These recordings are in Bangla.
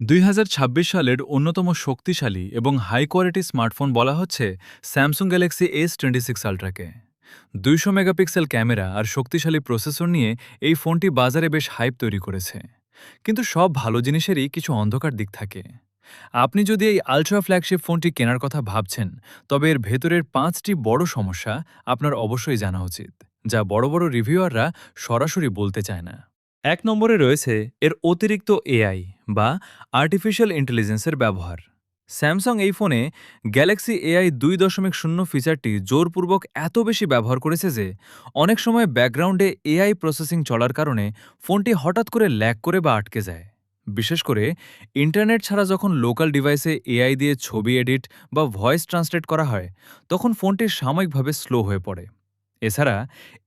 2026 সালের অন্যতম শক্তিশালী এবং হাই কোয়ালিটি স্মার্টফোন বলা হচ্ছে স্যামসাং গ্যালাক্সি S26 আল্ট্রাকে। 200 মেগাপিক্সেল ক্যামেরা আর শক্তিশালী প্রসেসর নিয়ে এই ফোনটি বাজারে বেশ হাইপ তৈরি করেছে। কিন্তু সব ভালো জিনিসেরই কিছু অন্ধকার দিক থাকে। আপনি যদি এই আল্ট্রা ফ্ল্যাগশিপ ফোনটি কেনার কথা ভাবছেন, তবে এর ভেতরের 5টি বড় সমস্যা আপনার অবশ্যই জানা উচিত, যা বড় বড় রিভিউয়াররা সরাসরি বলতে চায় না। 1 নম্বরে রয়েছে এর অতিরিক্ত এআই বা আর্টিফিশিয়াল ইন্টেলিজেন্সের ব্যবহার। স্যামসাং এই ফোনে গ্যালাক্সি এআই 2.0 ফিচারটি জোরপূর্বক এত বেশি ব্যবহার করেছে যে অনেক সময় ব্যাকগ্রাউন্ডে এআই প্রসেসিং চলার কারণে ফোনটি হঠাৎ করে ল্যাগ করে বা আটকে যায়। বিশেষ করে ইন্টারনেট ছাড়া যখন লোকাল ডিভাইসে এআই দিয়ে ছবি এডিট বা ভয়েস ট্রান্সলেট করা হয়, তখন ফোনটি সাময়িকভাবে স্লো হয়ে পড়ে। এছাড়া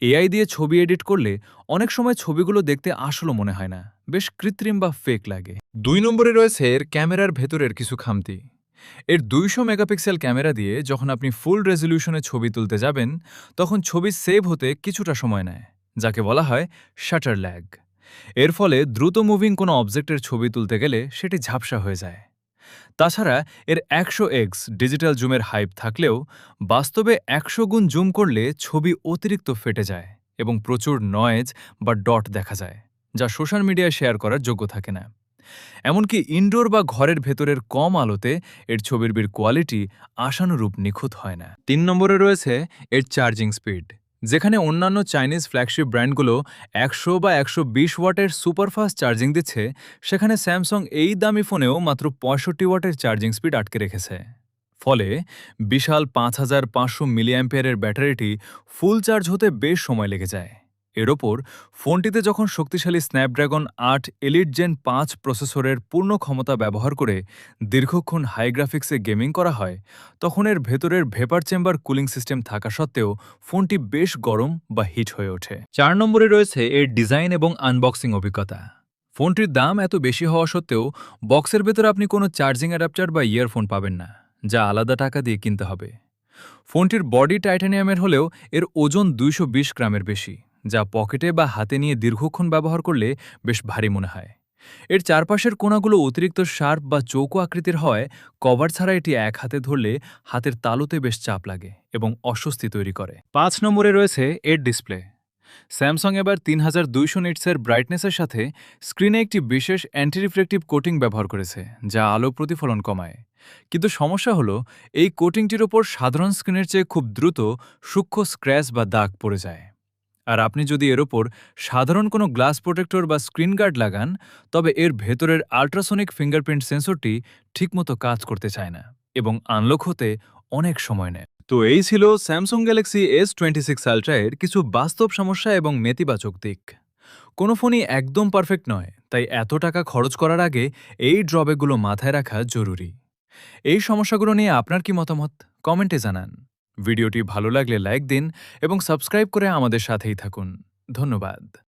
এআই দিয়ে ছবি এডিট করলে অনেক সময় ছবিগুলো দেখতে আসলে মনে হয় না, বেশ কৃত্রিম বা ফেক লাগে। 2 নম্বরে রয়েছে এর ক্যামেরার ভেতরের কিছু খামতি। এর 200 মেগাপিক্সেল ক্যামেরা দিয়ে যখন আপনি ফুল রেজলিউশনে ছবি তুলতে যাবেন, তখন ছবি সেভ হতে কিছুটা সময় নেয়, যাকে বলা হয় শাটার ল্যাগ। এর ফলে দ্রুত মুভিং কোনো অবজেক্টের ছবি তুলতে গেলে সেটি ঝাপসা হয়ে যায়। তাছাড়া এর 100x ডিজিটাল জুমের হাইপ থাকলেও বাস্তবে 100 গুণ জুম করলে ছবি অতিরিক্ত ফেটে যায় এবং প্রচুর নয়েজ বা ডট দেখা যায়, যা সোশ্যাল মিডিয়ায় শেয়ার করার যোগ্য থাকে না। এমনকি ইনডোর বা ঘরের ভেতরের কম আলোতে এর ছবির কোয়ালিটি আশানুরূপ নিখুঁত হয় না। 3 নম্বরে রয়েছে এর চার্জিং স্পিড। যেখানে অন্যান্য চাইনিজ ফ্ল্যাগশিপ ব্র্যান্ডগুলো 100 বা 120 ওয়াটের সুপারফাস্ট চার্জিং দিচ্ছে, সেখানে স্যামসাং এই দামি ফোনেও মাত্র 65 ওয়াটের চার্জিং স্পিড আটকে রেখেছে। ফলে বিশাল 5500 মিলিঅ্যাম্পিয়ারের ব্যাটারিটি ফুল চার্জ হতে বেশ সময় লেগে যায়। এর ওপর ফোনটিতে যখন শক্তিশালী স্ন্যাপড্রাগন 8 এলিট জেন 5 প্রসেসরের পূর্ণ ক্ষমতা ব্যবহার করে দীর্ঘক্ষণ হাই গ্রাফিক্সে গেমিং করা হয়, তখন এর ভেতরের ভেপার চেম্বার কুলিং সিস্টেম থাকা সত্ত্বেও ফোনটি বেশ গরম বা হিট হয়ে ওঠে। 4 নম্বরে রয়েছে এর ডিজাইন এবং আনবক্সিং অভিজ্ঞতা। ফোনটির দাম এত বেশি হওয়া সত্ত্বেও বক্সের ভেতরে আপনি কোনো চার্জিং অ্যাডাপ্টার বা ইয়ারফোন পাবেন না, যা আলাদা টাকা দিয়ে কিনতে হবে। ফোনটির বডি টাইটানিয়ামের হলেও এর ওজন 220 গ্রামের বেশি, যা পকেটে বা হাতে নিয়ে দীর্ঘক্ষণ ব্যবহার করলে বেশ ভারী মনে হয়। এর চারপাশের কোণাগুলো অতিরিক্ত শার্প বা চৌকো আকৃতির হওয়ায় কভার ছাড়া এটি এক হাতে ধরলে হাতের তালুতে বেশ চাপ লাগে এবং অস্বস্তি তৈরি করে। 5 নম্বরে রয়েছে এর ডিসপ্লে। স্যামসাং এবার 3200 নিটসের ব্রাইটনেসের সাথে স্ক্রিনে একটি বিশেষ অ্যান্টি রিফ্লেকটিভ কোটিং ব্যবহার করেছে, যা আলো প্রতিফলন কমায়। কিন্তু সমস্যা হলো, এই কোটিংটির ওপর সাধারণ স্ক্রিনের চেয়ে খুব দ্রুত সূক্ষ্ম স্ক্র্যাচ বা দাগ পড়ে যায়। আর আপনি যদি এর ওপর সাধারণ কোনো গ্লাস প্রোটেক্টর বা স্ক্রিন গার্ড লাগান, তবে এর ভেতরের আল্ট্রাসনিক ফিঙ্গারপ্রিন্ট সেন্সরটি ঠিকমতো কাজ করতে চায় না এবং আনলক হতে অনেক সময় নেয়। তো এই ছিল স্যামসাং গ্যালাক্সি S26 আল্ট্রা এর কিছু বাস্তব সমস্যা এবং নেতিবাচক দিক। কোনো ফোনই একদম পারফেক্ট নয়, তাই এত টাকা খরচ করার আগে এই ড্রব্যাকগুলো মাথায় রাখা জরুরি। এই সমস্যাগুলো নিয়ে আপনার কি মতামত, কমেন্টে জানান। ভিডিওটি ভালো লাগলে লাইক দিন এবং সাবস্ক্রাইব করে আমাদের সাথেই থাকুন। ধন্যবাদ।